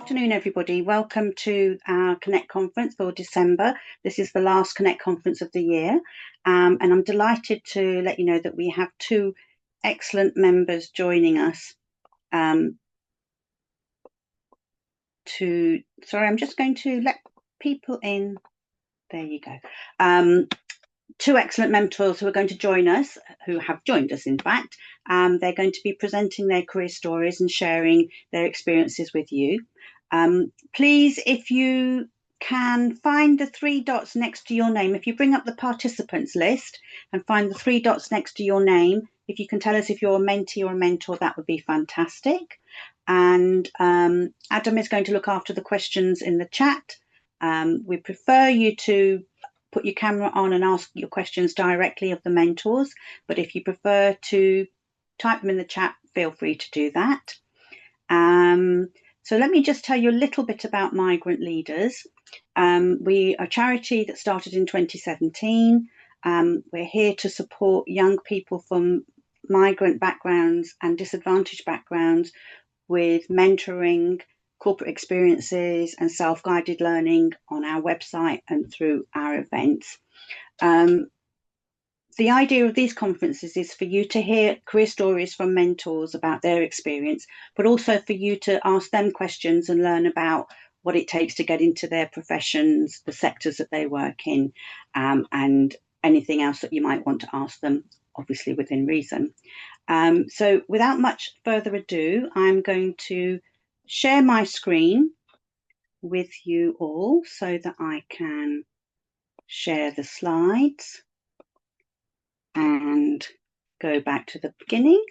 afternoon, everybody. Welcome to our Connect conference for December. This is the last Connect conference of the year. And I'm delighted to let you know that we have two excellent members joining us. I'm just going to let people in. There you go. Two excellent mentors who are going to join us, who have joined us, in fact. They're going to be presenting their career stories and sharing their experiences with you. Please, if you can, find the three dots next to your name. If you bring up the participants list and find the three dots next to your name, if you can tell us if you're a mentee or a mentor, that would be fantastic. And Adam is going to look after the questions in the chat. We prefer you to put your camera on and ask your questions directly of the mentors, but if you prefer to type them in the chat, feel free to do that. So let me just tell you a little bit about Migrant Leaders. We are a charity that started in 2017. We're here to support young people from migrant backgrounds and disadvantaged backgrounds with mentoring, corporate experiences and self-guided learning on our website and through our events. The idea of these conferences is for you to hear career stories from mentors about their experience, but also for you to ask them questions and learn about what it takes to get into their professions, the sectors that they work in, and anything else that you might want to ask them, obviously within reason. So without much further ado, I'm going to share my screen with you all so that I can share the slides and go back to the beginning.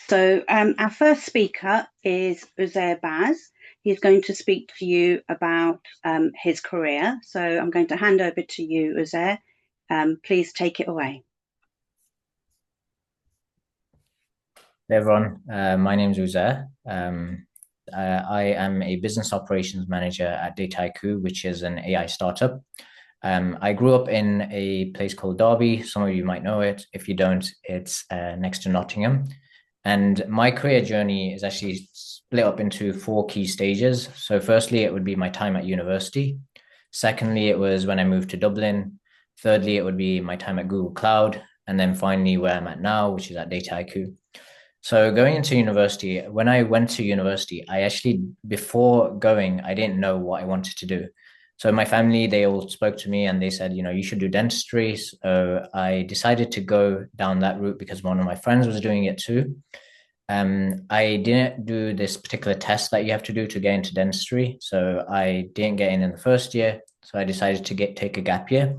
So our first speaker is Uzair Baz. He's going to speak to you about his career. So I'm going to hand over to you, Uzair. Please take it away. Hey everyone, my name is Uzair. I am a business operations manager at Dataiku, which is an AI startup. I grew up in a place called Derby. Some of you might know it. If you don't, it's next to Nottingham. And my career journey is actually split up into 4 key stages. So firstly, it would be my time at university. Secondly, it was when I moved to Dublin. Thirdly, it would be my time at Google Cloud. And then finally, where I'm at now, which is at Dataiku. So going into university, when I went to university, before going, I didn't know what I wanted to do. So my family, they all spoke to me and they said, you should do dentistry. So I decided to go down that route because one of my friends was doing it too. I didn't do this particular test that you have to do to get into dentistry. So I didn't get in the first year. So I decided to take a gap year.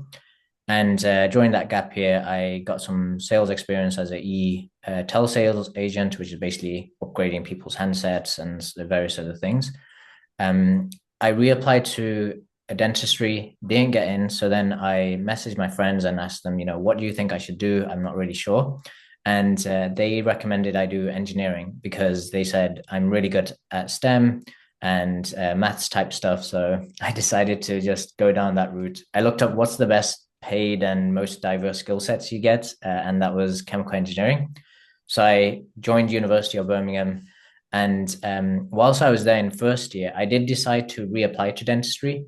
And during that gap year, I got some sales experience as a telesales agent, which is basically upgrading people's handsets and the various other things. I reapplied to a dentistry, didn't get in. So then I messaged my friends and asked them, what do you think I should do? I'm not really sure. And they recommended I do engineering because they said I'm really good at STEM and maths type stuff. So I decided to just go down that route. I looked up what's the best paid and most diverse skill sets you get, and that was chemical engineering. So I joined University of Birmingham, and whilst I was there in first year, I did decide to reapply to dentistry,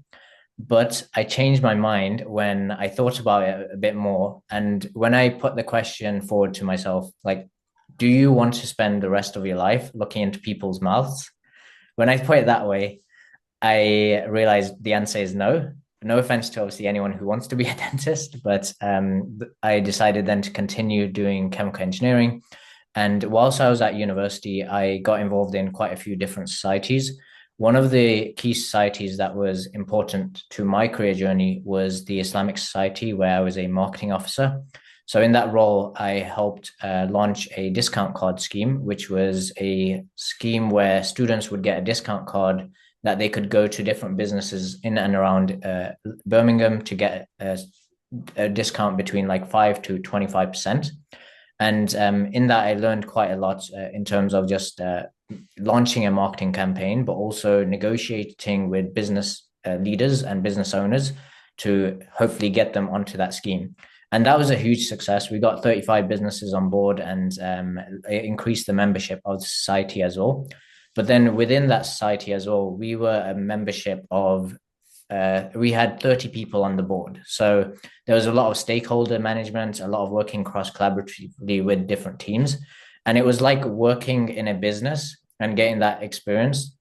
but I changed my mind when I thought about it a bit more. And when I put the question forward to myself, like, do you want to spend the rest of your life looking into people's mouths? When I put it that way, I realized the answer is no. No offense to obviously anyone who wants to be a dentist, but I decided then to continue doing chemical engineering. And whilst I was at university, I got involved in quite a few different societies. One of the key societies that was important to my career journey was the Islamic Society, where I was a marketing officer. So in that role, I helped launch a discount card scheme, which was a scheme where students would get a discount card that they could go to different businesses in and around Birmingham to get a discount between like 5 to 25%. And in that, I learned quite a lot in terms of just launching a marketing campaign, but also negotiating with business leaders and business owners to hopefully get them onto that scheme. And that was a huge success. We got 35 businesses on board and it increased the membership of the society as well. But then within that society as well, we were a membership of we had 30 people on the board. So there was a lot of stakeholder management, a lot of working cross collaboratively with different teams. And it was like working in a business and getting that experience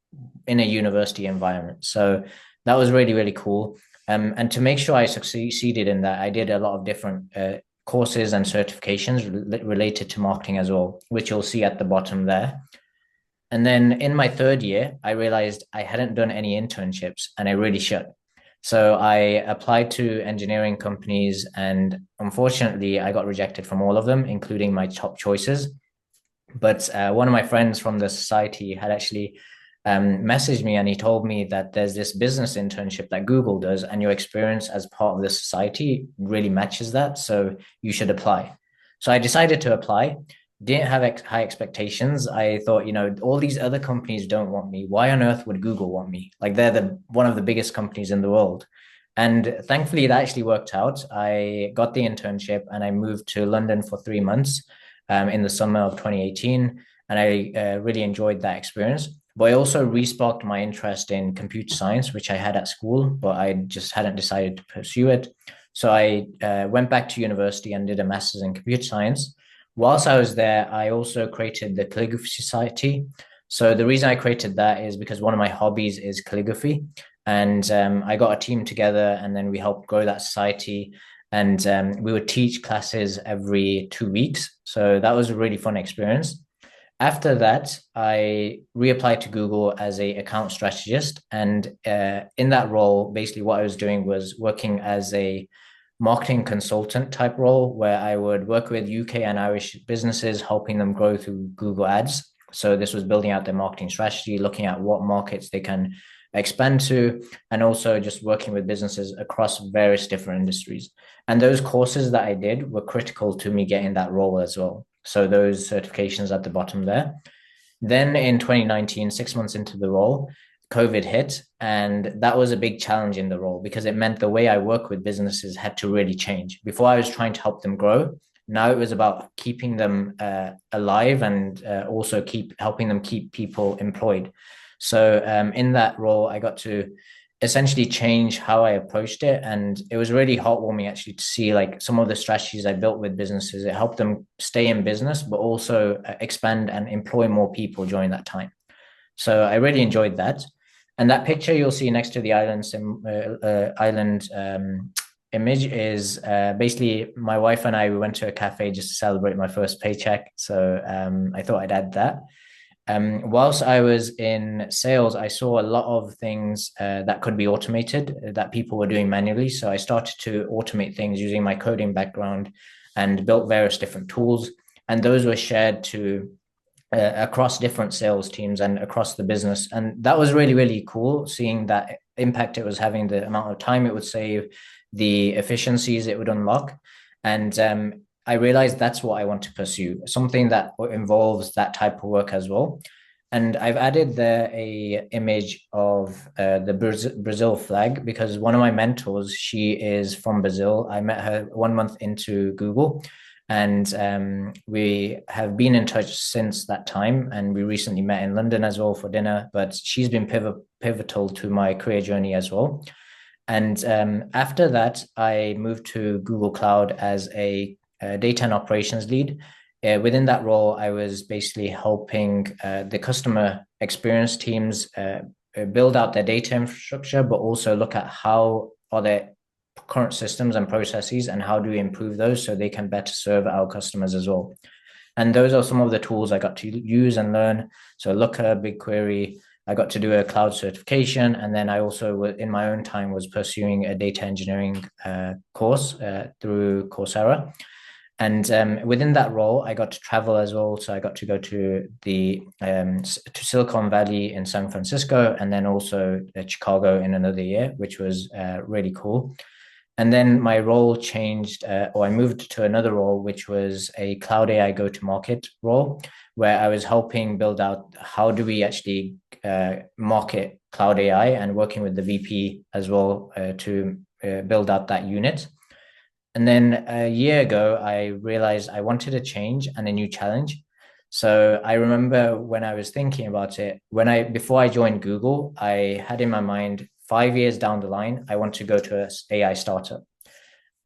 in a university environment. So that was really, really cool. And to make sure I succeeded in that, I did a lot of different courses and certifications related to marketing as well, which you'll see at the bottom there. And then in my third year, I realized I hadn't done any internships and I really should. So I applied to engineering companies, and unfortunately, I got rejected from all of them, including my top choices. But one of my friends from the society had actually messaged me, and he told me that there's this business internship that Google does, and your experience as part of the society really matches that. So you should apply. So I decided to apply. Didn't have high expectations. I thought, all these other companies don't want me. Why on earth would Google want me? Like they're one of the biggest companies in the world. And thankfully, that actually worked out. I got the internship and I moved to London for 3 months in the summer of 2018. And I really enjoyed that experience. But I also resparked my interest in computer science, which I had at school, but I just hadn't decided to pursue it. So I went back to university and did a master's in computer science. Whilst I was there, I also created the Calligraphy Society. So the reason I created that is because one of my hobbies is calligraphy. And I got a team together and then we helped grow that society. And we would teach classes every 2 weeks. So that was a really fun experience. After that, I reapplied to Google as a account strategist. And in that role, basically what I was doing was working as a marketing consultant type role where I would work with UK and Irish businesses, helping them grow through Google Ads. So this was building out their marketing strategy, looking at what markets they can expand to, and also just working with businesses across various different industries. And those courses that I did were critical to me getting that role as well. So those certifications at the bottom there. Then in 2019, 6 months into the role, COVID hit. And that was a big challenge in the role because it meant the way I work with businesses had to really change. Before I was trying to help them grow. Now it was about keeping them alive and also helping them keep people employed. So in that role, I got to essentially change how I approached it. And it was really heartwarming actually to see like some of the strategies I built with businesses. It helped them stay in business, but also expand and employ more people during that time. So I really enjoyed that. And that picture you'll see next to the island image is basically my wife and I, we went to a cafe just to celebrate my first paycheck. So I thought I'd add that. Whilst I was in sales, I saw a lot of things that could be automated that people were doing manually. So I started to automate things using my coding background and built various different tools. And those were shared to across different sales teams and across the business. And that was really, really cool seeing that impact it was having, the amount of time it would save, the efficiencies it would unlock. And I realized that's what I want to pursue, something that involves that type of work as well. And I've added there a image of the Brazil flag because one of my mentors, she is from Brazil. I met her 1 month into Google, and we have been in touch since that time. And we recently met in London as well for dinner. But she's been pivotal to my career journey as well. And after that, I moved to Google Cloud as a data and operations lead. Within that role, I was basically helping the customer experience teams build out their data infrastructure, but also look at how are their current systems and processes and how do we improve those so they can better serve our customers as well. And those are some of the tools I got to use and learn. So Looker, BigQuery, I got to do a cloud certification. And then I also, in my own time, was pursuing a data engineering course through Coursera. And within that role, I got to travel as well. So I got to go to to Silicon Valley in San Francisco, and then also Chicago in another year, which was really cool. And then my role changed, or I moved to another role, which was a cloud AI go-to-market role, where I was helping build out how do we actually market cloud AI, and working with the VP as well to build out that unit. And then a year ago, I realized I wanted a change and a new challenge. So I remember when I was thinking about it, before I joined Google, I had in my mind 5 years down the line, I want to go to a AI startup.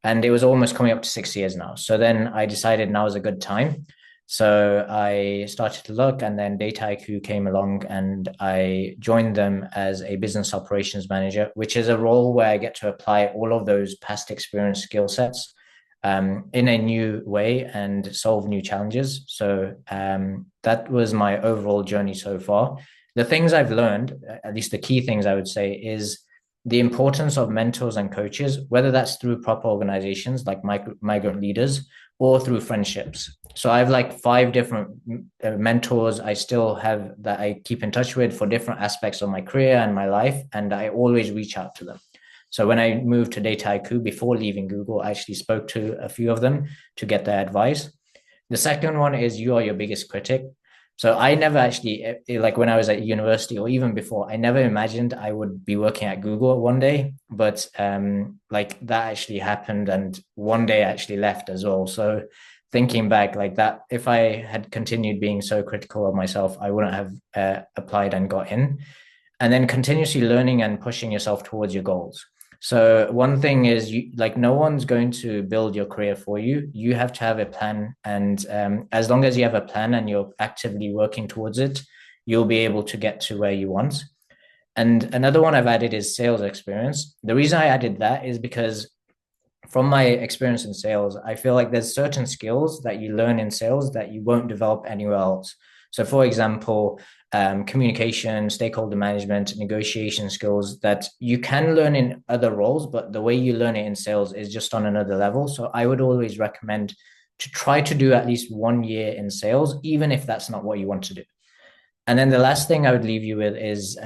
And it was almost coming up to 6 years now. So then I decided now is a good time. So I started to look, and then Data IQ came along, and I joined them as a business operations manager, which is a role where I get to apply all of those past experience skill sets in a new way and solve new challenges. So that was my overall journey so far. The things I've learned, at least the key things I would say, is the importance of mentors and coaches, whether that's through proper organizations like migrant leaders or through friendships. So I have like 5 different mentors I still have that I keep in touch with for different aspects of my career and my life, and I always reach out to them. So when I moved to Data IQ before leaving Google, I actually spoke to a few of them to get their advice. The second one is you are your biggest critic. So I never actually, like when I was at university or even before, I never imagined I would be working at Google one day, but like that actually happened, and one day I actually left as well. So thinking back like that, if I had continued being so critical of myself, I wouldn't have applied and got in. And then continuously learning and pushing yourself towards your goals. So one thing is no one's going to build your career for you. You have to have a plan. And as long as you have a plan and you're actively working towards it, you'll be able to get to where you want. And another one I've added is sales experience. The reason I added that is because from my experience in sales, I feel like there's certain skills that you learn in sales that you won't develop anywhere else. So, for example, communication, stakeholder management, negotiation skills that you can learn in other roles, but the way you learn it in sales is just on another level. So, I would always recommend to try to do at least 1 year in sales, even if that's not what you want to do. And then the last thing I would leave you with is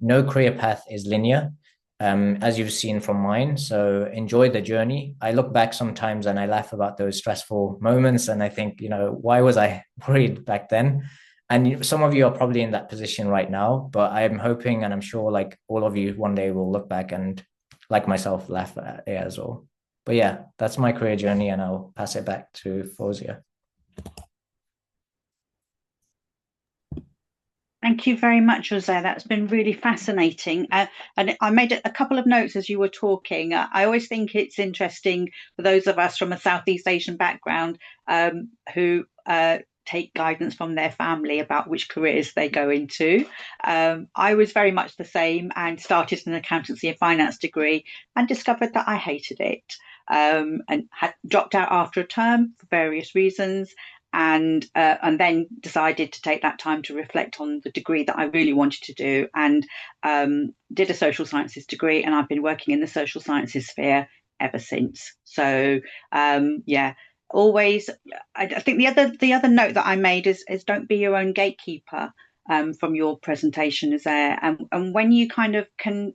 no career path is linear, as you've seen from mine. So enjoy the journey. I look back sometimes and I laugh about those stressful moments. And I think, why was I worried back then? And some of you are probably in that position right now, but I'm hoping and I'm sure like all of you one day will look back and like myself, laugh at it as well. But yeah, that's my career journey, and I'll pass it back to Fozia. Thank you very much, Jose. That's been really fascinating. And I made a couple of notes as you were talking. I always think it's interesting for those of us from a Southeast Asian background who take guidance from their family about which careers they go into. I was very much the same and started an accountancy and finance degree and discovered that I hated it and had dropped out after a term for various reasons, and then decided to take that time to reflect on the degree that I really wanted to do, and did a social sciences degree, and I've been working in the social sciences sphere ever since. So yeah, always. I think the other note that I made is don't be your own gatekeeper. From your presentation is there, and when you kind of can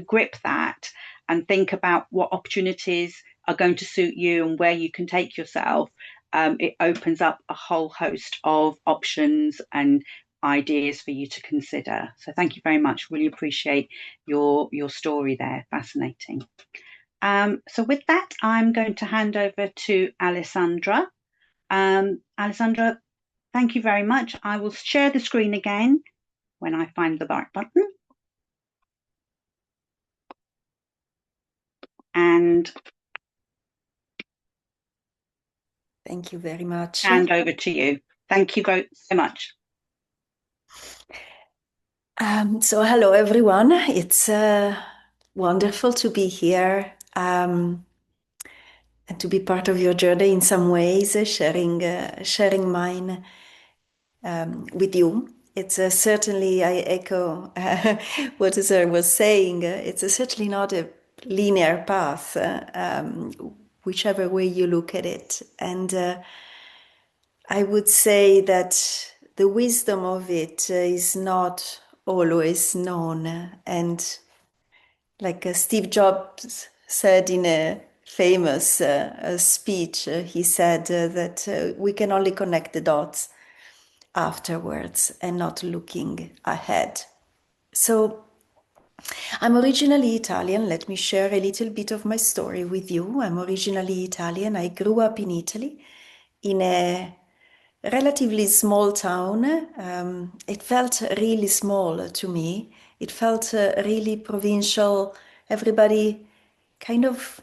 grip that and think about what opportunities are going to suit you and where you can take yourself, it opens up a whole host of options and ideas for you to consider. So thank you very much. Really appreciate your story there. Fascinating. So with that, I'm going to hand over to Alessandra. Alessandra, thank you very much. I will share the screen again when I find the right button. And thank you very much. Hand over to you. Thank you both so much. So hello, everyone. It's wonderful to be here and to be part of your journey in some ways, sharing mine with you. It's certainly, I echo what Sir was saying, it's certainly not a linear path, whichever way you look at it. And I would say that the wisdom of it is not always known. And like Steve Jobs said in a famous speech, he said that we can only connect the dots afterwards and not looking ahead. So I'm originally Italian. Let me share a little bit of my story with you. I'm originally Italian. I grew up in Italy in a relatively small town. It felt really small to me. It felt really provincial. Everybody kind of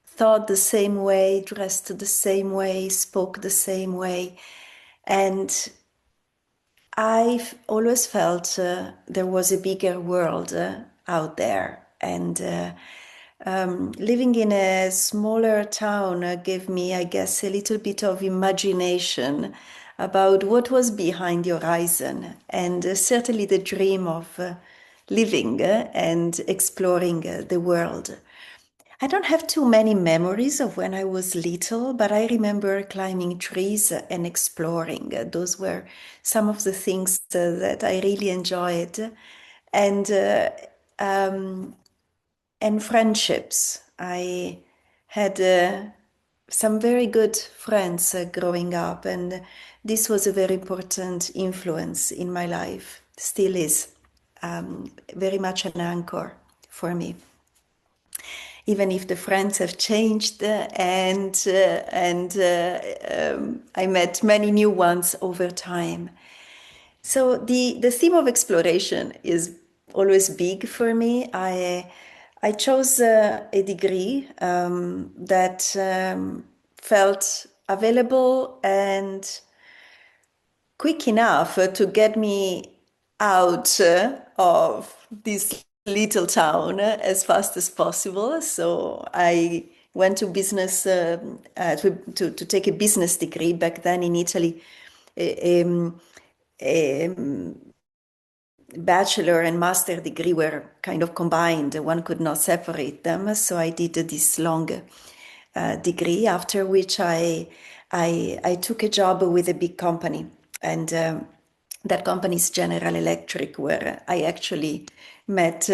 thought the same way, dressed the same way, spoke the same way. And I've always felt there was a bigger world out there. And living in a smaller town gave me, I guess, a little bit of imagination about what was behind the horizon, and certainly the dream of living and exploring the world. I don't have too many memories of when I was little, but I remember climbing trees and exploring. Those were some of the things that I really enjoyed. And and friendships. I had some very good friends growing up, and this was a very important influence in my life. Still is very much an anchor for me, even if the friends have changed and I met many new ones over time. So the theme of exploration is always big for me. I chose a degree that felt available and quick enough to get me out of this little town as fast as possible. So I went to business to take a business degree. Back then in Italy, bachelor and master degree were kind of combined. One could not separate them. So I did this long degree, after which I took a job with a big company. And that company is General Electric, where I actually met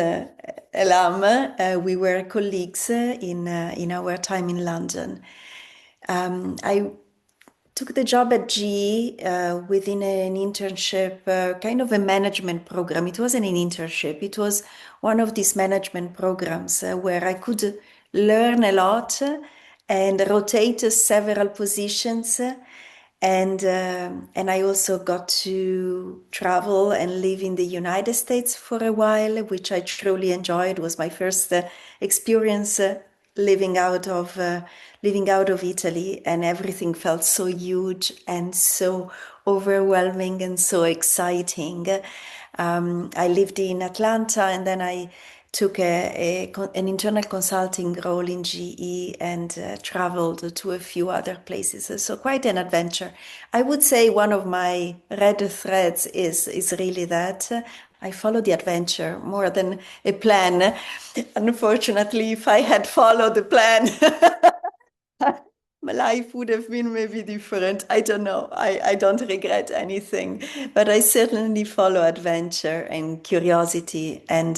Elam. We were colleagues in our time in London. I took the job at GE within an internship, kind of a management program. It wasn't an internship, it was one of these management programs where I could learn a lot and rotate several positions. And I also got to travel and live in the United States for a while, which I truly enjoyed. It was my first experience living out of Italy, and everything felt so huge and so overwhelming and so exciting. I lived in Atlanta, and then I took an internal consulting role in GE and traveled to a few other places. So quite an adventure. I would say one of my red threads is really that I follow the adventure more than a plan. Unfortunately, if I had followed the plan, my life would have been maybe different. I don't know. I don't regret anything, but I certainly follow adventure and curiosity. And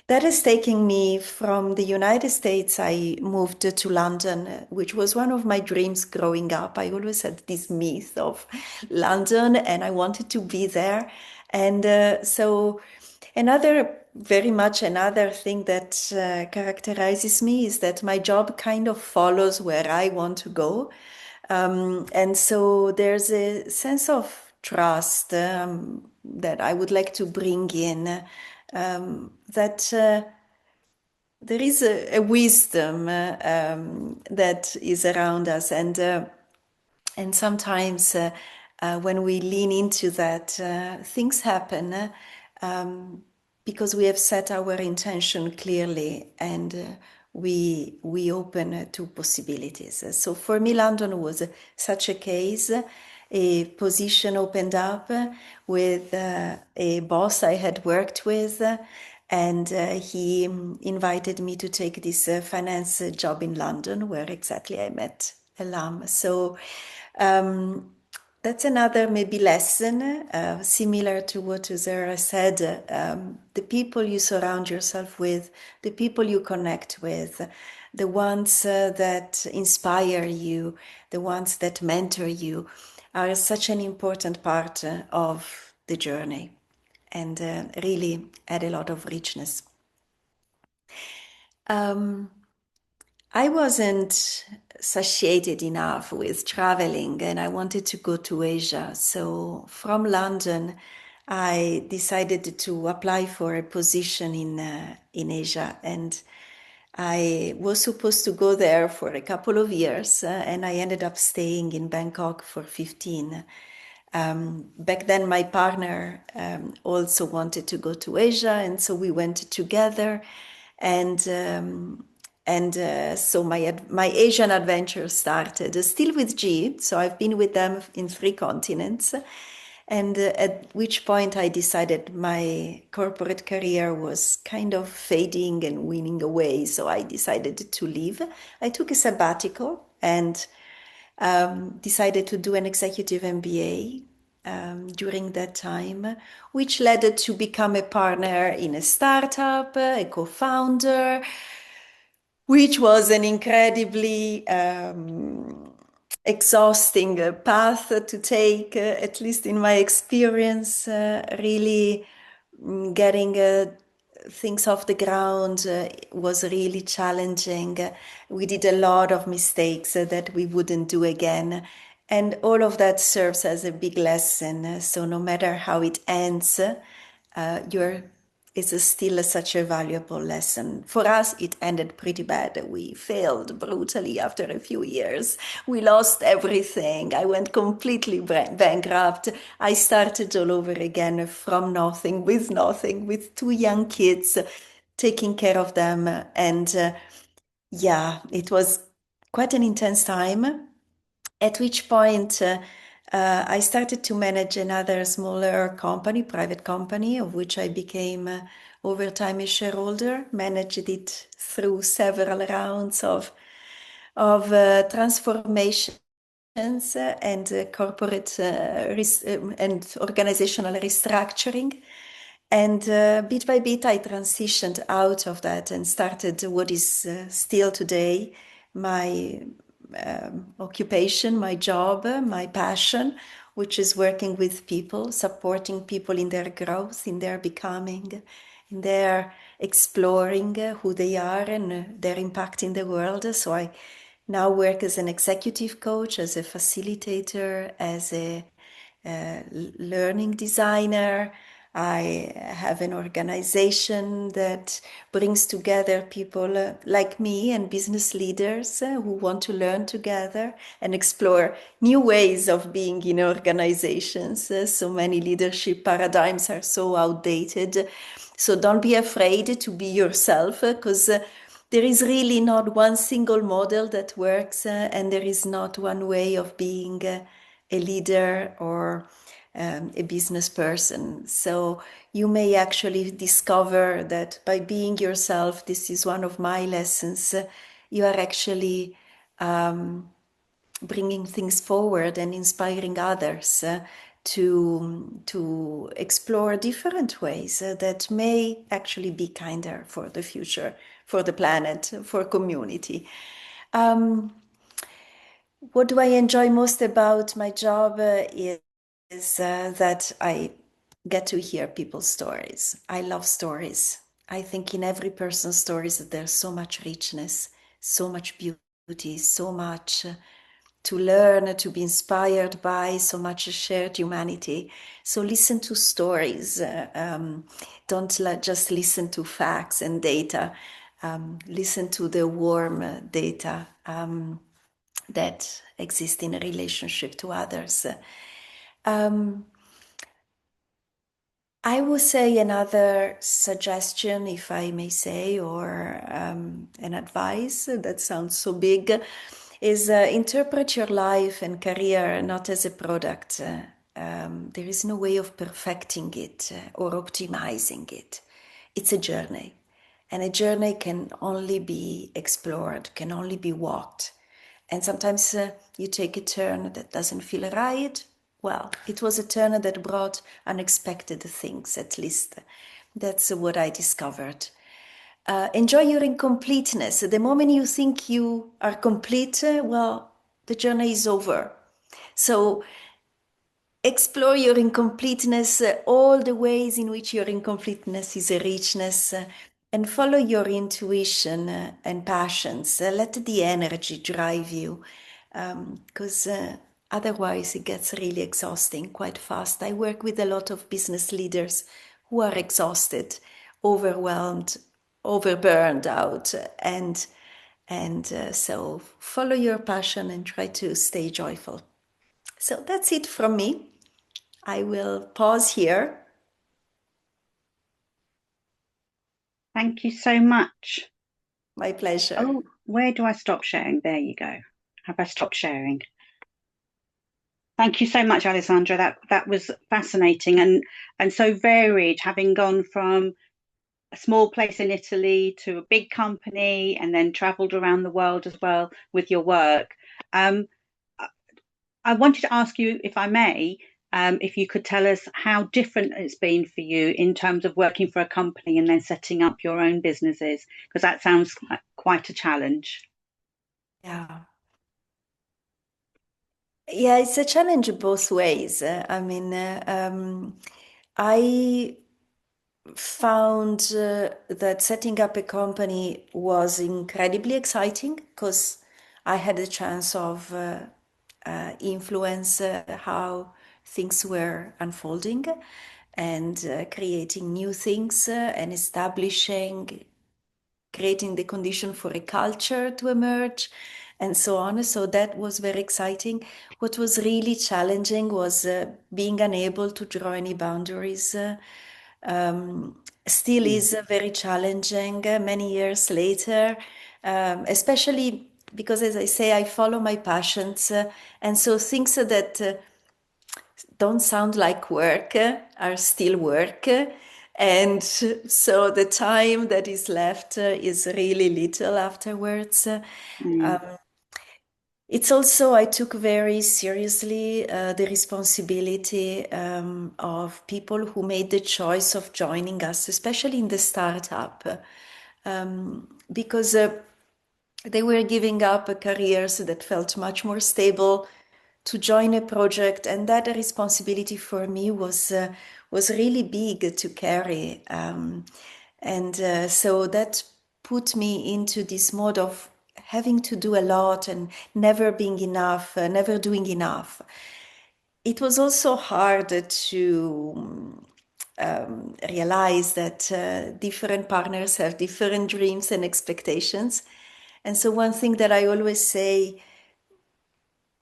that is taking me from the United States. I moved to London, which was one of my dreams growing up. I always had this myth of London, and I wanted to be there. And so very much another thing that characterizes me is that my job kind of follows where I want to go. And so there's a sense of trust that I would like to bring in, that there is a wisdom that is around us. And sometimes when we lean into that, things happen because we have set our intention clearly, and we open to possibilities. So for me, London was such a case. A position opened up with a boss I had worked with, and he invited me to take this finance job in London, where exactly I met Elam. So that's another maybe lesson, similar to what Uzera said. The people you surround yourself with, the people you connect with, the ones that inspire you, the ones that mentor you, are such an important part of the journey, and really add a lot of richness. I wasn't satiated enough with traveling and I wanted to go to Asia. So from London, I decided to apply for a position in Asia, and I was supposed to go there for a couple of years, and I ended up staying in Bangkok for 15. Back then, my partner also wanted to go to Asia, and so we went together. And so my Asian adventure started, still with G. So I've been with them in 3 continents. And at which point I decided my corporate career was kind of fading and winning away. So I decided to leave. I took a sabbatical and decided to do an executive MBA during that time, which led to become a partner in a startup, a co-founder, which was an incredibly exhausting path to take, at least in my experience, really getting things off the ground was really challenging. We did a lot of mistakes that we wouldn't do again. And all of that serves as a big lesson. So no matter how it ends, it's still such a valuable lesson. For us, it ended pretty bad. We failed brutally after a few years. We lost everything. I went completely bankrupt. I started all over again from nothing, with 2 young kids, taking care of them. And yeah, it was quite an intense time. At which point, I started to manage another smaller company, private company, of which I became over time a shareholder, managed it through several rounds of transformations and corporate and organizational restructuring. And bit by bit, I transitioned out of that and started what is still today my occupation, my job, my passion, which is working with people, supporting people in their growth, in their becoming, in their exploring who they are and their impact in the world. So I now work as an executive coach, as a facilitator, as a learning designer. I have an organization that brings together people like me and business leaders who want to learn together and explore new ways of being in organizations. So many leadership paradigms are so outdated. So don't be afraid to be yourself, because there is really not one single model that works, and there is not one way of being a leader or a business person. So you may actually discover that by being yourself, this is one of my lessons, you are actually bringing things forward and inspiring others to explore different ways that may actually be kinder for the future, for the planet, for community. What do I enjoy most about my job is that I get to hear people's stories. I love stories. I think in every person's stories there's so much richness, so much beauty, so much to learn, to be inspired by, so much shared humanity. So listen to stories. Don't just listen to facts and data. Listen to the warm data that exist in a relationship to others. I would say another suggestion, if I may say, or an advice that sounds so big, is interpret your life and career not as a product. There is no way of perfecting it or optimizing it. It's a journey. And a journey can only be explored, can only be walked. And sometimes you take a turn that doesn't feel right. Well, it was a turn that brought unexpected things, at least. That's what I discovered. Enjoy your incompleteness. The moment you think you are complete, well, the journey is over. So explore your incompleteness, all the ways in which your incompleteness is a richness. and follow your intuition and passions. Let the energy drive you, because otherwise it gets really exhausting quite fast. I work with a lot of business leaders who are exhausted, overwhelmed, overburned out, and so follow your passion and try to stay joyful. So that's it from me. I will pause here. Thank you so much. My pleasure. Oh, where do I stop sharing? There you go. Have I stopped sharing? Thank you so much, Alessandra. That was fascinating and so varied, having gone from a small place in Italy to a big company and then traveled around the world as well with your work. I wanted to ask you, if I may, if you could tell us how different it's been for you in terms of working for a company and then setting up your own businesses, because that sounds quite a challenge. Yeah. Yeah, it's a challenge both ways. I found that setting up a company was incredibly exciting because I had a chance of influence how things were unfolding and creating new things and creating the condition for a culture to emerge and so on. So that was very exciting. What was really challenging was being unable to draw any boundaries. Still is very challenging many years later, especially because, as I say, I follow my passions. And so things that don't sound like work are still work. And so the time that is left is really little afterwards. It's also, I took very seriously the responsibility of people who made the choice of joining us, especially in the startup, because they were giving up careers that felt much more stable to join a project, and that responsibility for me was really big to carry, and so that put me into this mode of having to do a lot and never being enough, never doing enough. It was also hard to realize that different partners have different dreams and expectations. And so, one thing that I always say,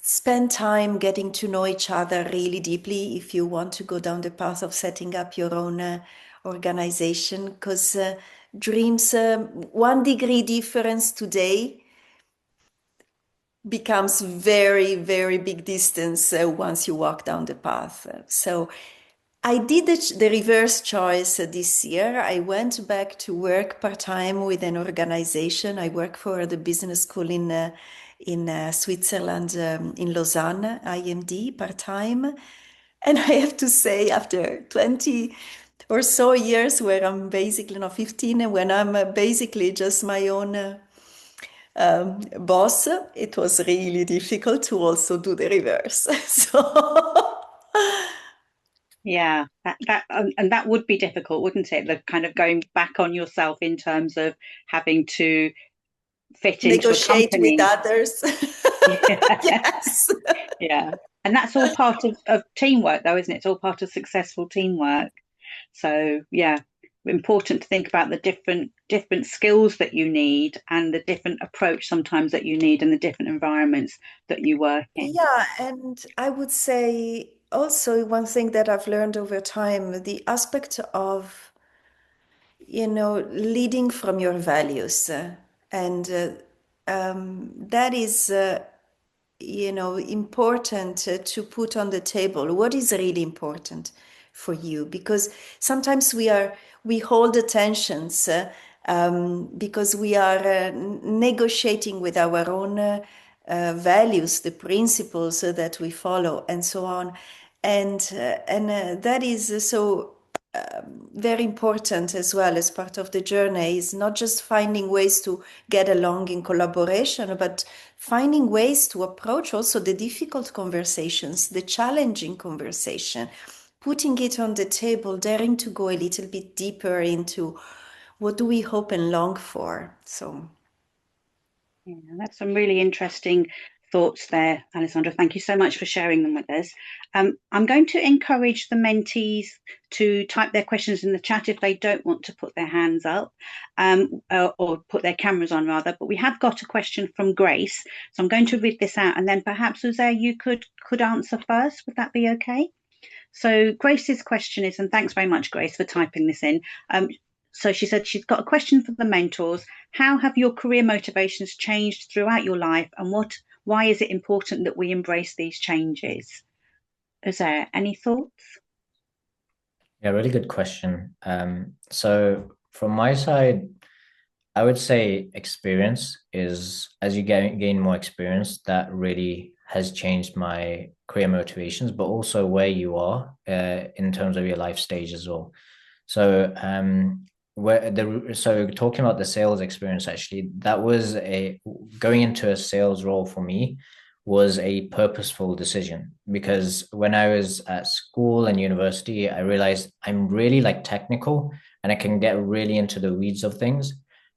spend time getting to know each other really deeply if you want to go down the path of setting up your own organization, because dreams, 1 degree difference today becomes very, very big distance once you walk down the path. So I did the reverse choice this year. I went back to work part-time with an organization. I work for the business school in Switzerland, in Lausanne, IMD, part-time. And I have to say, after 20 or so years where I'm basically, no, 15, when I'm basically just my own boss, it was really difficult to also do the reverse. So Yeah, and that would be difficult, wouldn't it? The kind of going back on yourself in terms of having to fit into a negotiate with company. others. Yeah, Yes. yeah. And that's all part of teamwork, though, isn't it? It's all part of successful teamwork. So yeah, important to think about the different skills that you need and the different approach sometimes that you need and the different environments that you work in. Yeah, and I would say also one thing that I've learned over time, the aspect of, leading from your values. And that is, important to put on the table. What is really important for you? Because sometimes we hold the tensions because we are negotiating with our own values, the principles that we follow, and so on. And that is so very important as well as part of the journey, is not just finding ways to get along in collaboration, but finding ways to approach also the difficult conversations, the challenging conversation, putting it on the table, daring to go a little bit deeper into what do we hope and long for? So, yeah, that's some really interesting thoughts there, Alessandra. Thank you so much for sharing them with us. I'm going to encourage the mentees to type their questions in the chat if they don't want to put their hands up, or put their cameras on rather. But we have got a question from Grace, so I'm going to read this out, and then perhaps Uzair, you could answer first. Would that be okay? So Grace's question is, and thanks very much, Grace, for typing this in. So she said she's got a question for the mentors. How have your career motivations changed throughout your life, and why is it important that we embrace these changes? Is there any thoughts? Yeah, really good question. So from my side, I would say experience is, as you gain more experience, that really has changed my career motivations, but also where you are in terms of your life stage as well. So so talking about the sales experience, actually, that was going into a sales role for me was a purposeful decision, because when I was at school and university, I realized I'm really like technical and I can get really into the weeds of things.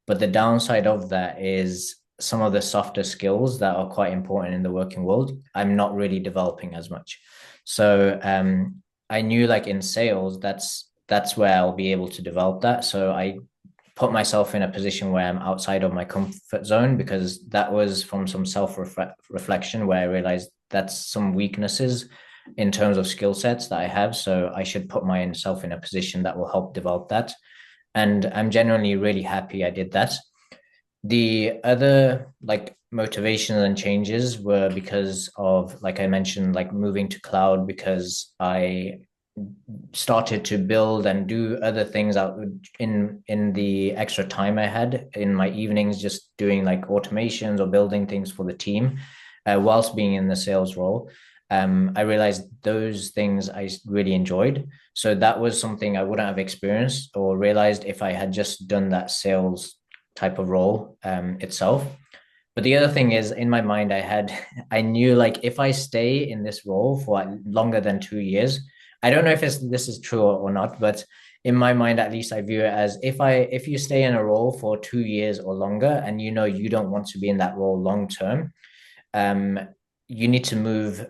But the downside of that is some of the softer skills that are quite important in the working world, I'm not really developing as much. So I knew like in sales, that's where I'll be able to develop that. So I put myself in a position where I'm outside of my comfort zone, because that was from some self-reflection where I realized that's some weaknesses in terms of skill sets that I have. So I should put myself in a position that will help develop that. And I'm genuinely really happy I did that. The other like motivations and changes were because of, like I mentioned, like moving to cloud, because I started to build and do other things out in the extra time I had in my evenings, just doing like automations or building things for the team, whilst being in the sales role. I realized those things I really enjoyed. So that was something I wouldn't have experienced or realized if I had just done that sales type of role itself. But the other thing is, in my mind, I knew like if I stay in this role for longer than 2 years, I don't know if this is true or not, but in my mind, at least, I view it as if you stay in a role for 2 years or longer, and you know you don't want to be in that role long term, um, you need to move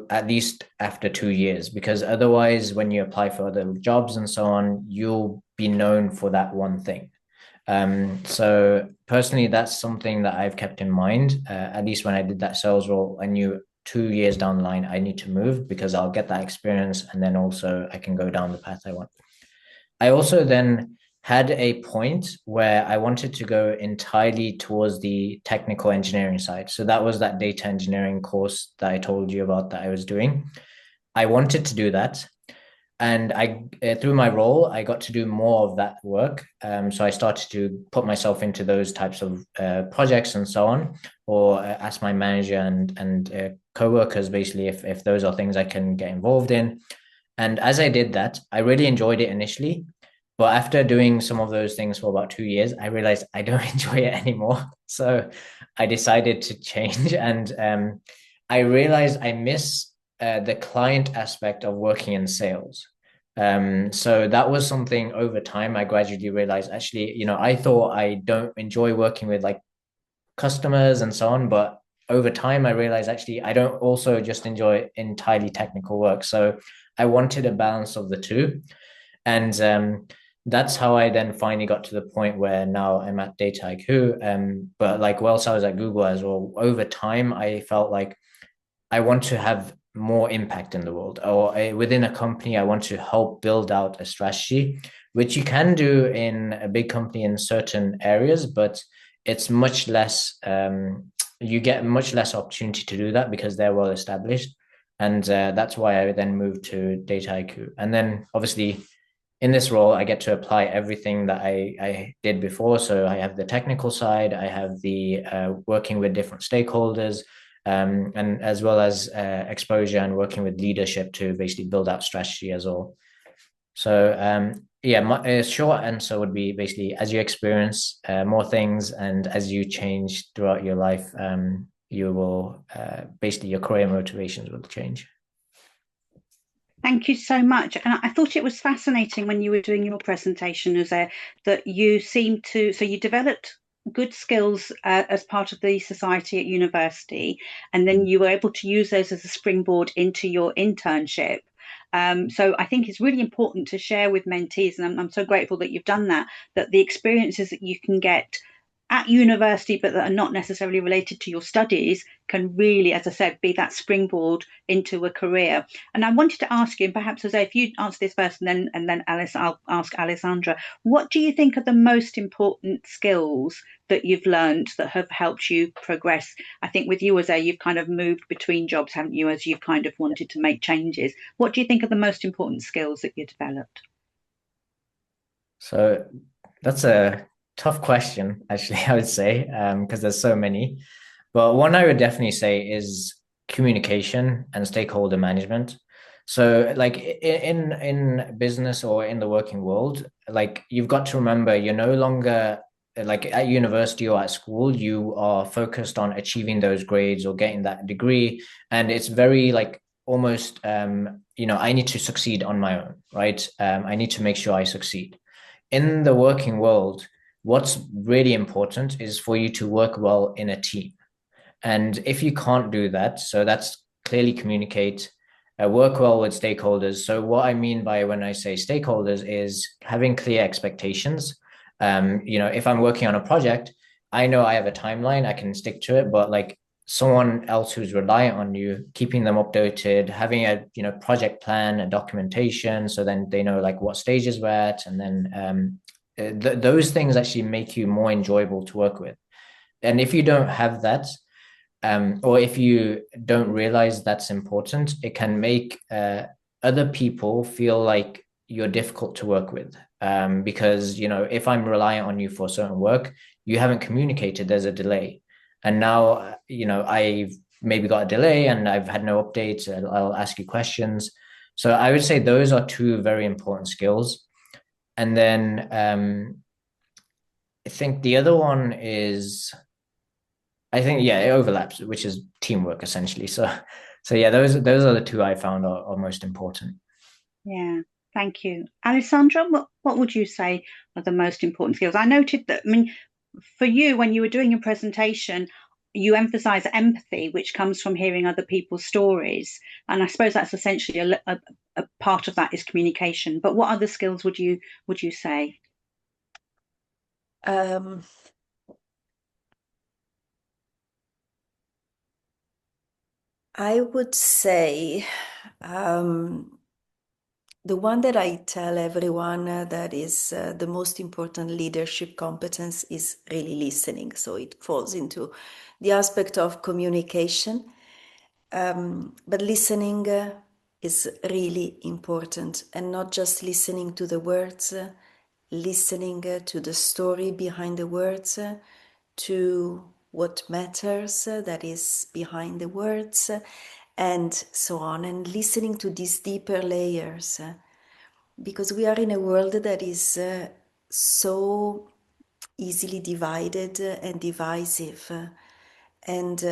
at least after 2 years, because otherwise, when you apply for other jobs and so on, you'll be known for that one thing. So personally, that's something that I've kept in mind. At least when I did that sales role, I knew 2 years down the line I need to move, because I'll get that experience, and then also I can go down the path I want. I also then had a point where I wanted to go entirely towards the technical engineering side. So that was that data engineering course that I told you about that I was doing. I wanted to do that. And through my role, I got to do more of that work. So I started to put myself into those types of projects and so on, or ask my manager and co-workers basically if those are things I can get involved in. And as I did that, I really enjoyed it initially. But after doing some of those things for about 2 years, I realized I don't enjoy it anymore. So I decided to change. And I realized I miss the client aspect of working in sales. So that was something over time I gradually realized, actually, I thought I don't enjoy working with like customers and so on, but over time I realized actually I don't also just enjoy entirely technical work. So I wanted a balance of the two. And that's how I then finally got to the point where now I'm at Dataiku. But like whilst I was at Google as well, over time I felt like I want to have more impact in the world, or within a company, I want to help build out a strategy, which you can do in a big company in certain areas, but it's much less, you get much less opportunity to do that because they're well established. And that's why I then moved to Dataiku. And then obviously in this role, I get to apply everything that I did before. So I have the technical side, I have the working with different stakeholders, and as well as exposure and working with leadership to basically build out strategy as well. So yeah, my short answer would be basically as you experience more things and as you change throughout your life, you will basically your career motivations will change. Thank you so much. And I thought it was fascinating when you were doing your presentation, Jose, that you seemed to, so you developed good skills as part of the society at university, and then you were able to use those as a springboard into your internship. So I think it's really important to share with mentees, and I'm so grateful that you've done that, that the experiences that you can get at university, but that are not necessarily related to your studies, can really, as I said, be that springboard into a career. And I wanted to ask you, and perhaps Jose, if you answer this first, and then Alice, I'll ask Alessandra, what do you think are the most important skills that you've learned that have helped you progress? I think with you, Jose, you've kind of moved between jobs, haven't you, as you've kind of wanted to make changes. What do you think are the most important skills that you developed? So that's a tough question, actually, I would say, because there's so many. But one I would definitely say is communication and stakeholder management. So, like in business or in the working world, like you've got to remember, you're no longer like at university or at school, you are focused on achieving those grades or getting that degree, and it's very like almost I need to succeed on my own, right? I need to make sure I succeed in the working world. What's really important is for you to work well in a team. And if you can't do that, so that's clearly communicate, work well with stakeholders. So what I mean by when I say stakeholders is having clear expectations. If I'm working on a project, I know I have a timeline, I can stick to it, but like someone else who's reliant on you, keeping them updated, having a project plan, a documentation, so then they know like what stages we're at, and then those things actually make you more enjoyable to work with. And if you don't have that, or if you don't realize that's important, it can make other people feel like you're difficult to work with. Because, if I'm reliant on you for certain work, you haven't communicated, there's a delay. And now, I've maybe got a delay and I've had no updates. I'll ask you questions. So I would say those are two very important skills. And then I think the other one is, I think, yeah, it overlaps, which is teamwork essentially. So yeah, those are the two I found are most important. Yeah, thank you. Alessandra, what would you say are the most important skills? I noted that, I mean, for you, when you were doing your presentation, you emphasize empathy, which comes from hearing other people's stories. And I suppose that's essentially a part of that is communication. But what other skills would you say? I would say the one that I tell everyone that is the most important leadership competence is really listening. So it falls into the aspect of communication. But listening is really important, and not just listening to the words, listening to the story behind the words, to what matters that is behind the words, and so on, and listening to these deeper layers, because we are in a world that is so easily divided and divisive, and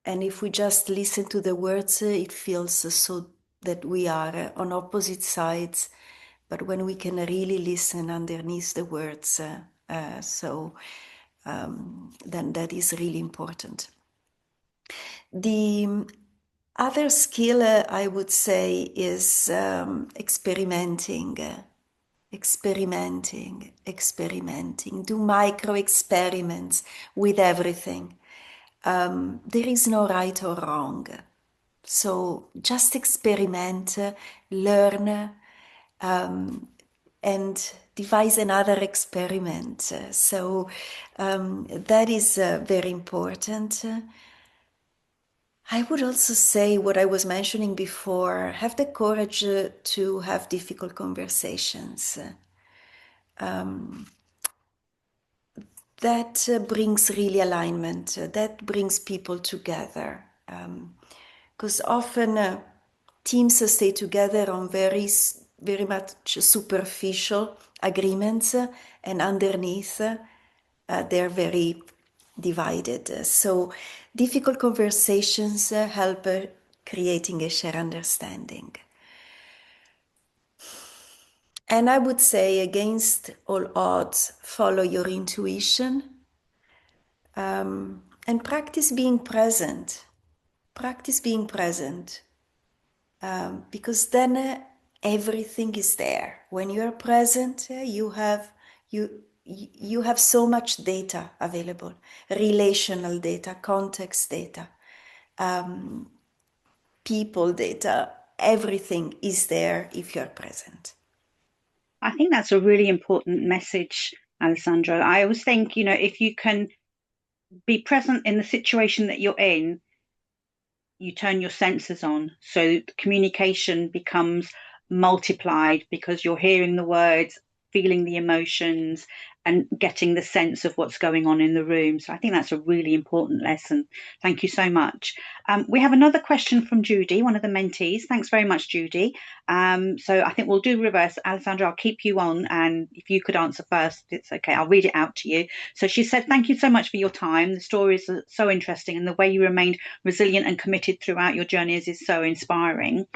and if we just listen to the words, it feels so that we are on opposite sides. But when we can really listen underneath the words, then that is really important. The other skill I would say is experimenting. Experimenting. Do micro experiments with everything. There is no right or wrong. So just experiment, learn, and devise another experiment. So that is very important. I would also say what I was mentioning before, have the courage to have difficult conversations. That brings really alignment, that brings people together. Because often teams stay together on very, very much superficial agreements, and underneath they're very divided. So difficult conversations help creating a shared understanding. And I would say, against all odds, follow your intuition, and practice being present. Practice being present, because then everything is there. When you are present, you have so much data available, relational data, context data, people data. Everything is there if you are present. I think that's a really important message, Alessandro. I always think, if you can be present in the situation that you're in, you turn your senses on. So communication becomes multiplied because you're hearing the words, feeling the emotions, and getting the sense of what's going on in the room. So I think that's a really important lesson. Thank you so much. We have another question from Judy, one of the mentees. Thanks very much, Judy. So I think we'll do reverse. Alessandra, I'll keep you on, and if you could answer first, it's okay. I'll read it out to you. So she said, thank you so much for your time. The stories are so interesting, and the way you remained resilient and committed throughout your journeys is so inspiring.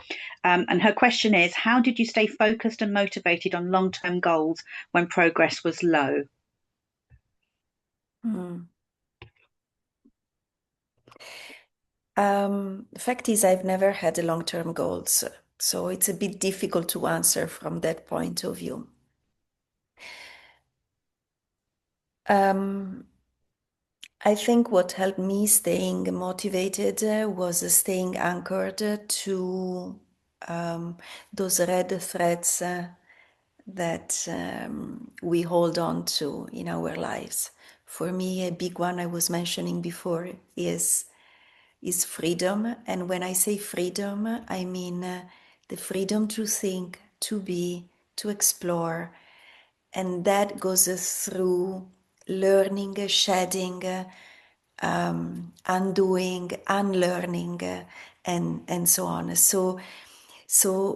And her question is, how did you stay focused and motivated on long-term goals when progress was low? The fact is, I've never had a long-term goals, so it's a bit difficult to answer from that point of view. I think what helped me staying motivated was staying anchored to those red threads that we hold on to in our lives. For me, a big one I was mentioning before is freedom. And when I say freedom, I mean the freedom to think, to be, to explore. And that goes through learning, shedding, undoing, unlearning, and so on. So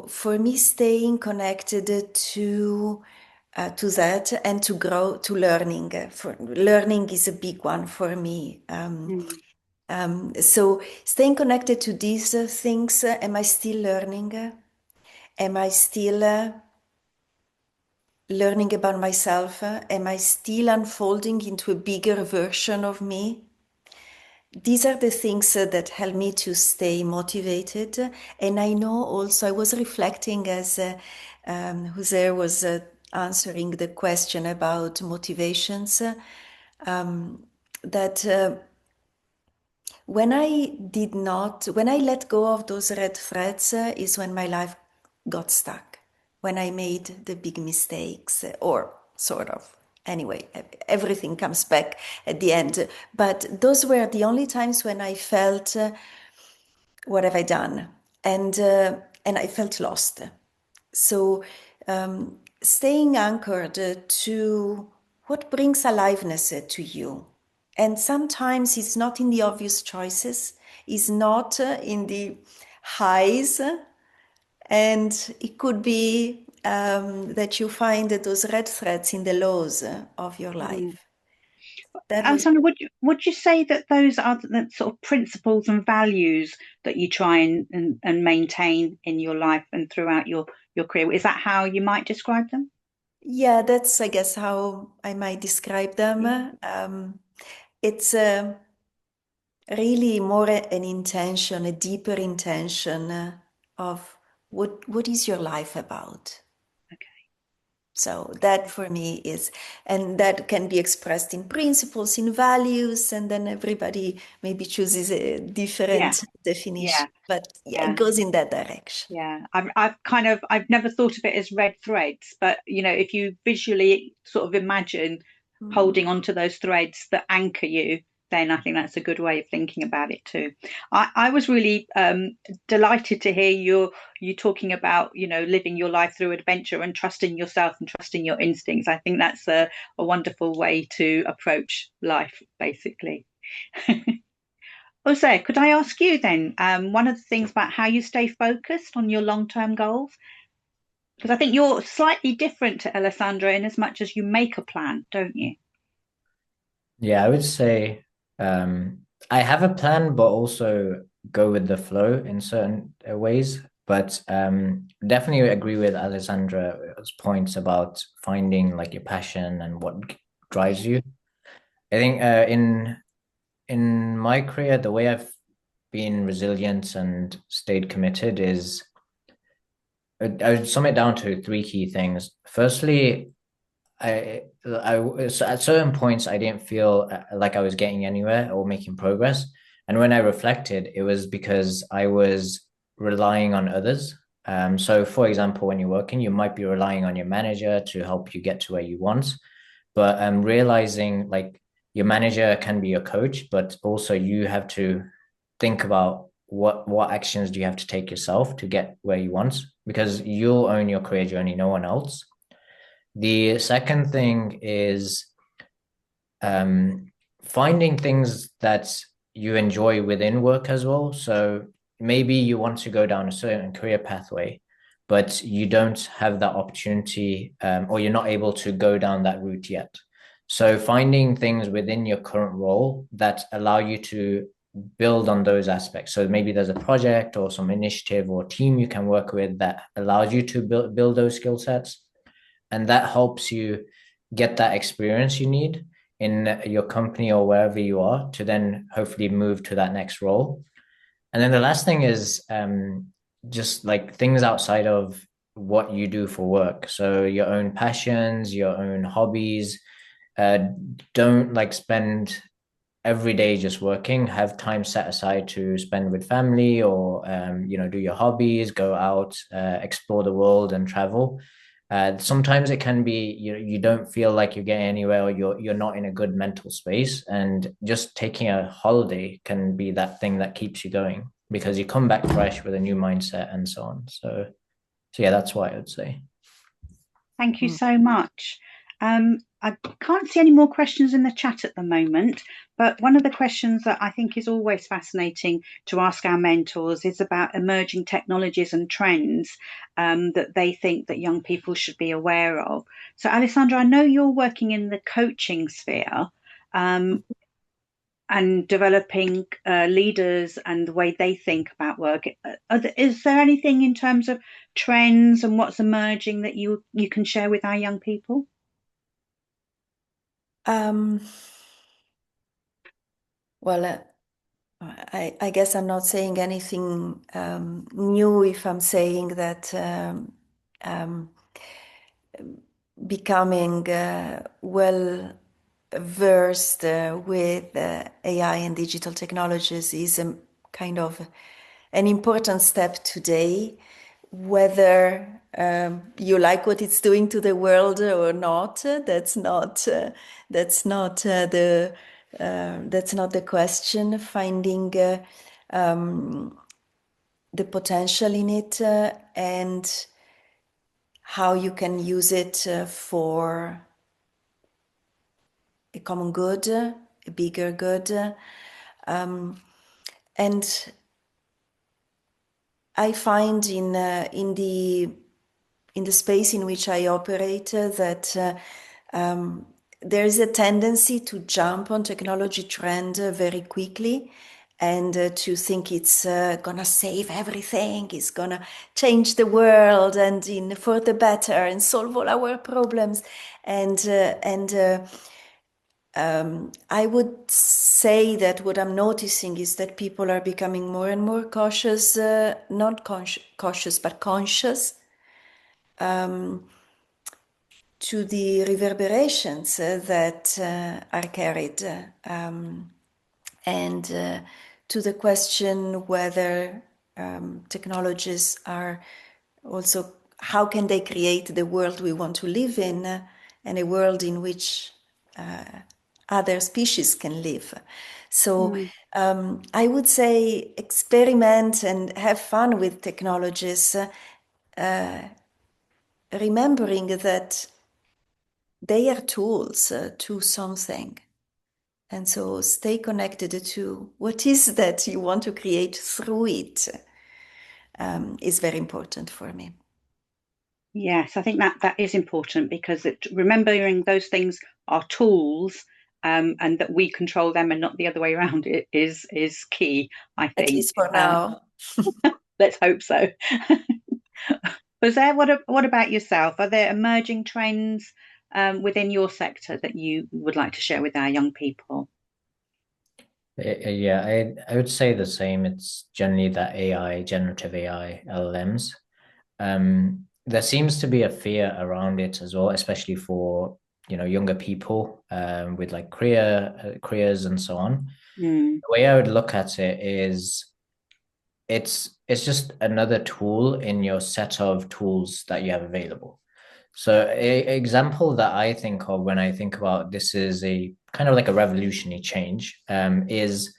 for me, staying connected to that and to grow, to learning. For learning is a big one for me. So staying connected to these things. Am I still learning? Am I still learning about myself? Am I still unfolding into a bigger version of me? These are the things that help me to stay motivated. And I know also, I was reflecting as Jose was answering the question about motivations, that when I let go of those red threads is when my life got stuck, when I made the big mistakes, or sort of. Anyway, everything comes back at the end. But those were the only times when I felt, what have I done? And I felt lost. So staying anchored to what brings aliveness to you. And sometimes it's not in the obvious choices, it's not in the highs, and it could be that you find those red threads in the lows of your life. That was. Alessandra, would you say that those are the sort of principles and values that you try and maintain in your life and throughout your career? Is that how you might describe them? Yeah, that's, I guess, how I might describe them. It's really more an intention, a deeper intention of what is your life about. Okay. So that for me is, and that can be expressed in principles, in values, and then everybody maybe chooses a different definition. Yeah. But yeah, it Yeah. goes in that direction. Yeah, I've never thought of it as red threads, but if you visually sort of imagine holding on to those threads that anchor you, then I think that's a good way of thinking about it too. I was really delighted to hear you talking about living your life through adventure and trusting yourself and trusting your instincts. I think that's a wonderful way to approach life, basically. Jose, could I ask you then, one of the things about how you stay focused on your long-term goals? Because I think you're slightly different to Alessandra in as much as you make a plan, don't you? Yeah, I would say I have a plan, but also go with the flow in certain ways. But definitely agree with Alessandra's points about finding like your passion and what drives you. I think in my career, the way I've been resilient and stayed committed is I would sum it down to three key things. Firstly, so at certain points I didn't feel like I was getting anywhere or making progress, and when I reflected, it was because I was relying on others. So, for example, when you're working, you might be relying on your manager to help you get to where you want, but realizing like your manager can be your coach, but also you have to think about what actions do you have to take yourself to get where you want, because you'll own your career journey, no one else. The second thing is um, finding things that you enjoy within work as well. So maybe you want to go down a certain career pathway, but you don't have that opportunity, or you're not able to go down that route yet. So finding things within your current role that allow you to build on those aspects. So maybe there's a project or some initiative or team you can work with that allows you to build those skill sets, and that helps you get that experience you need in your company or wherever you are to then hopefully move to that next role. And then the last thing is just like things outside of what you do for work. So your own passions, your own hobbies. Uh, don't like spend every day just working. Have time set aside to spend with family, or do your hobbies, go out, explore the world and travel. Sometimes it can be you don't feel like you're getting anywhere, or you're not in a good mental space, and just taking a holiday can be that thing that keeps you going, because you come back fresh with a new mindset and so on. So yeah, that's what I would say. Thank you so much. I can't see any more questions in the chat at the moment, but one of the questions that I think is always fascinating to ask our mentors is about emerging technologies and trends that they think that young people should be aware of. So, Alessandra, I know you're working in the coaching sphere. And developing leaders and the way they think about work. Is there anything in terms of trends and what's emerging that you can share with our young people? Well, I guess I'm not saying anything new if I'm saying that becoming well versed with AI and digital technologies is a kind of an important step today, whether you like what it's doing to the world or not. That's not the question. Finding the potential in it and how you can use it for a common good, a bigger good. And I find in the space in which I operate that there is a tendency to jump on technology trend very quickly, and to think it's gonna save everything, it's gonna change the world and for the better and solve all our problems. I would say that what I'm noticing is that people are becoming more and more cautious, not cautious, but conscious to the reverberations that are carried, and to the question whether technologies are also, how can they create the world we want to live in, and a world in which other species can live. So I would say experiment and have fun with technologies, remembering that they are tools to something. And so stay connected to what is that you want to create through it, is very important for me. Yes, I think that is important, because remembering those things are tools, and that we control them and not the other way around, it is key, I think. At least for now. Let's hope so. Jose, what about yourself? Are there emerging trends within your sector that you would like to share with our young people? Yeah, I would say the same. It's generally that AI, generative AI, LLMs. There seems to be a fear around it as well, especially for younger people with like careers and so on. Mm. The way I would look at it is it's just another tool in your set of tools that you have available. So a example that I think of when I think about this is a kind of like a revolutionary change, is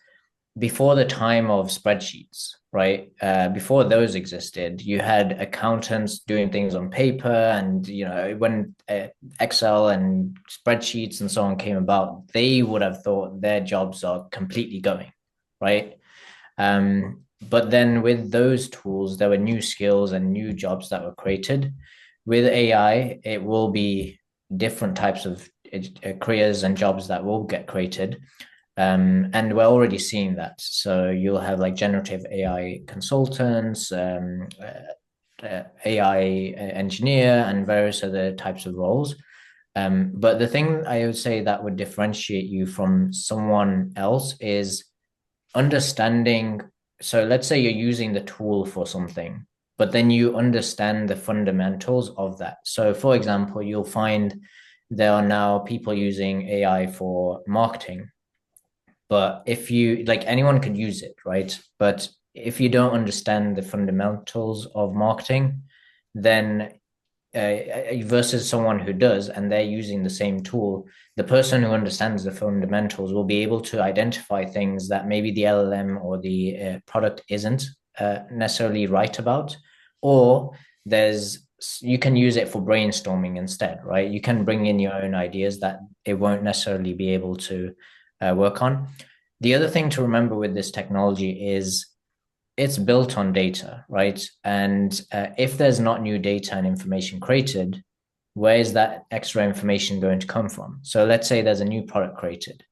before the time of spreadsheets, right? Before those existed, you had accountants doing things on paper, and when Excel and spreadsheets and so on came about, they would have thought their jobs are completely going, right? But then with those tools, there were new skills and new jobs that were created. With AI, it will be different types of careers and jobs that will get created. And we're already seeing that. So you'll have like generative AI consultants, AI engineer, and various other types of roles. But the thing I would say that would differentiate you from someone else is understanding. So let's say you're using the tool for something, but then you understand the fundamentals of that. So for example, you'll find there are now people using AI for marketing, but if you like, anyone could use it, right? But if you don't understand the fundamentals of marketing, then versus someone who does and they're using the same tool, the person who understands the fundamentals will be able to identify things that maybe the LLM or the product isn't necessarily right about, or you can use it for brainstorming instead, right? You can bring in your own ideas that it won't necessarily be able to work on. The other thing to remember with this technology is it's built on data, right? And if there's not new data and information created, where is that extra information going to come from? So let's say there's a new product created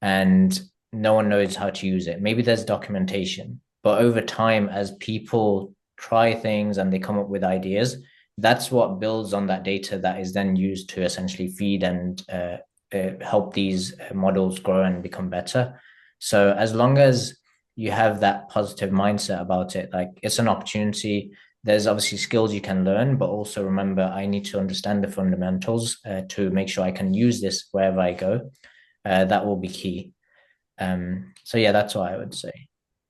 and no one knows how to use it. Maybe there's documentation, but over time, as people try things and they come up with ideas, that's what builds on that data that is then used to essentially feed and help these models grow and become better. So as long as you have that positive mindset about it, like it's an opportunity. There's obviously skills you can learn, but also remember, I need to understand the fundamentals to make sure I can use this wherever I go. That will be key. So yeah, that's what I would say.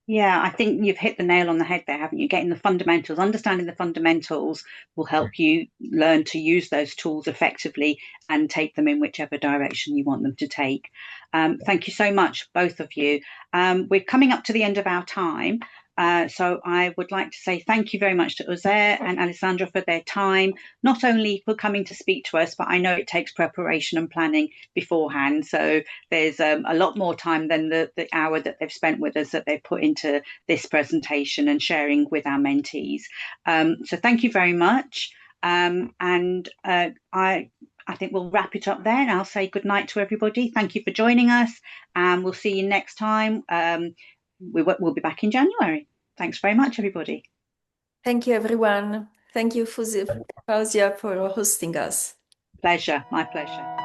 Yeah, I think you've hit the nail on the head there, haven't you? Getting the fundamentals, understanding the fundamentals will help you learn to use those tools effectively and take them in whichever direction you want them to take. Thank you so much, both of you. We're coming up to the end of our time. So I would like to say thank you very much to Uzair and Alessandra for their time, not only for coming to speak to us, but I know it takes preparation and planning beforehand. So there's a lot more time than the hour that they've spent with us that they've put into this presentation and sharing with our mentees. So thank you very much. And I think we'll wrap it up there, and I'll say good night to everybody. Thank you for joining us, and we'll see you next time. We'll be back in January. Thanks very much, everybody. Thank you, everyone. Thank you, Fauzia, for hosting us. Pleasure, my pleasure.